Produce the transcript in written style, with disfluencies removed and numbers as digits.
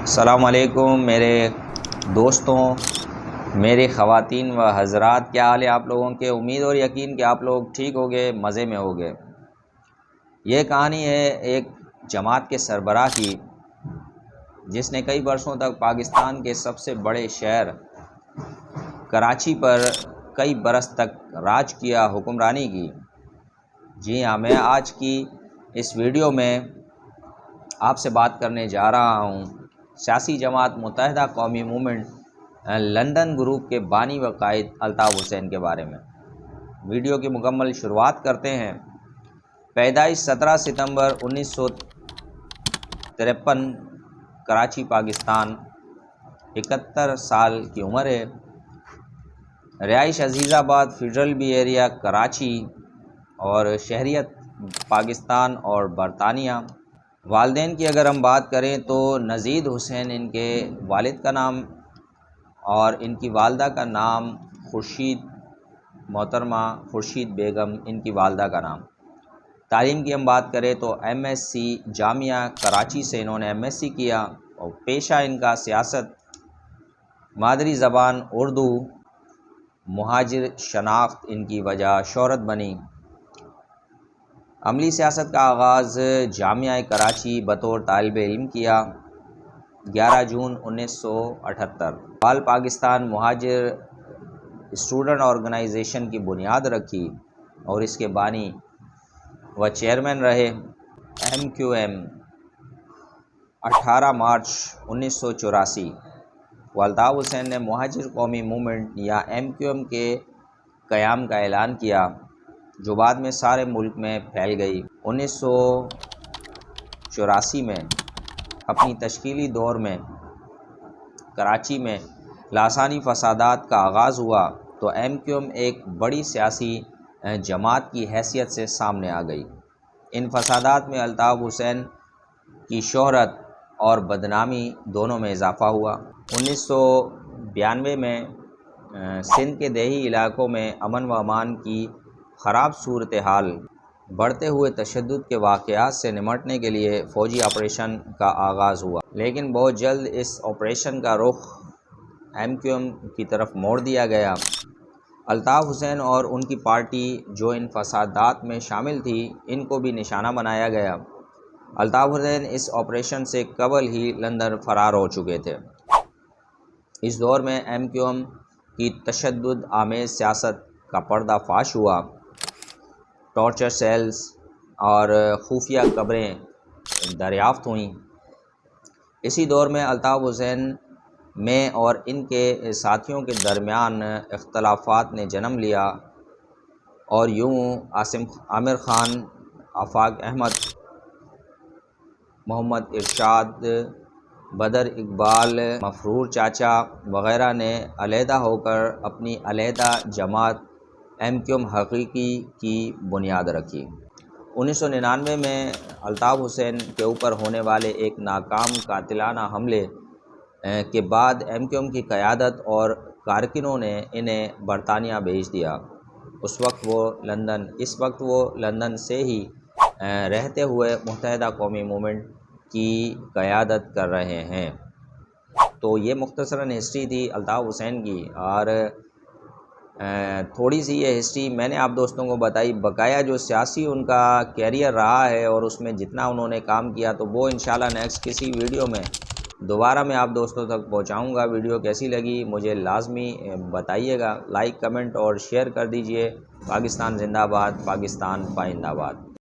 السلام علیکم میرے دوستوں، میری خواتین و حضرات، کیا حال ہے آپ لوگوں کے؟ امید اور یقین کہ آپ لوگ ٹھیک ہوگے، مزے میں ہوگے۔ یہ کہانی ہے ایک جماعت کے سربراہ کی جس نے کئی برسوں تک پاکستان کے سب سے بڑے شہر کراچی پر کئی برس تک راج کیا، حکمرانی کی۔ جی ہاں، میں آج کی اس ویڈیو میں آپ سے بات کرنے جا رہا ہوں سیاسی جماعت متحدہ قومی موومنٹ لندن گروپ کے بانی و قائد الطاف حسین کے بارے میں۔ ویڈیو کی مکمل شروعات کرتے ہیں۔ پیدائش 17 ستمبر 1953، کراچی، پاکستان، 71 سال کی عمر ہے۔ رہائش عزیز آباد فیڈرل بی ایریا، کراچی، اور شہریت پاکستان اور برطانیہ۔ والدین کی اگر ہم بات کریں تو نزید حسین ان کے والد کا نام اور ان کی والدہ کا نام محترمہ خورشید بیگم ان کی والدہ کا نام۔ تعلیم کی ہم بات کریں تو ایم ایس سی جامعہ کراچی سے انہوں نے ایم ایس سی کیا، اور پیشہ ان کا سیاست، مادری زبان اردو، مہاجر شناخت ان کی وجہ شہرت بنی۔ عملی سیاست کا آغاز جامعہ کراچی بطور طالب علم کیا، 11 جون 1978۔ آل پاکستان مہاجر اسٹوڈنٹ آرگنائزیشن کی بنیاد رکھی اور اس کے بانی و چیئرمین رہے۔ M Q M 18 March 1984۔ Altaf Hussain نے مہاجر قومی موومنٹ یا ایم کیو ایم کے قیام کا اعلان کیا، جو بعد میں سارے ملک میں پھیل گئی۔ 1984 میں اپنی تشکیلی دور میں کراچی میں لاسانی فسادات کا آغاز ہوا تو ایم کیو ایم ایک بڑی سیاسی جماعت کی حیثیت سے سامنے آ گئی۔ ان فسادات میں الطاف حسین کی شہرت اور بدنامی دونوں میں اضافہ ہوا۔ 1992 میں سندھ کے دیہی علاقوں میں امن و امان کی خراب صورتحال، بڑھتے ہوئے تشدد کے واقعات سے نمٹنے کے لیے فوجی آپریشن کا آغاز ہوا، لیکن بہت جلد اس آپریشن کا رخ ایم کیو ایم کی طرف موڑ دیا گیا۔ الطاف حسین اور ان کی پارٹی جو ان فسادات میں شامل تھی، ان کو بھی نشانہ بنایا گیا۔ الطاف حسین اس آپریشن سے قبل ہی لندن فرار ہو چکے تھے۔ اس دور میں ایم کیو ایم کی تشدد آمیز سیاست کا پردہ فاش ہوا، ٹارچر سیلز اور خفیہ قبریں دریافت ہوئیں۔ اسی دور میں الطاف حسین میں اور ان کے ساتھیوں کے درمیان اختلافات نے جنم لیا، اور یوں عامر خان، آفاق احمد، محمد ارشاد، بدر اقبال، مفرور چاچا وغیرہ نے علیحدہ ہو کر اپنی علیحدہ جماعت ایم کیو ایم حقیقی کی بنیاد رکھی۔ 1999 میں الطاف حسین کے اوپر ہونے والے ایک ناکام قاتلانہ حملے کے بعد ایم کیو ایم کی قیادت اور کارکنوں نے انہیں برطانیہ بھیج دیا۔ اس وقت وہ لندن سے ہی رہتے ہوئے متحدہ قومی موومنٹ کی قیادت کر رہے ہیں۔ تو یہ مختصراً ہسٹری تھی الطاف حسین کی، اور تھوڑی سی یہ ہسٹری میں نے آپ دوستوں کو بتائی۔ بقایا جو سیاسی ان کا کیریئر رہا ہے اور اس میں جتنا انہوں نے کام کیا، تو وہ انشاءاللہ نیکسٹ کسی ویڈیو میں دوبارہ میں آپ دوستوں تک پہنچاؤں گا۔ ویڈیو کیسی لگی مجھے لازمی بتائیے گا، لائک، کمنٹ اور شیئر کر دیجئے۔ پاکستان زندہ باد، پاکستان پائندہ باد۔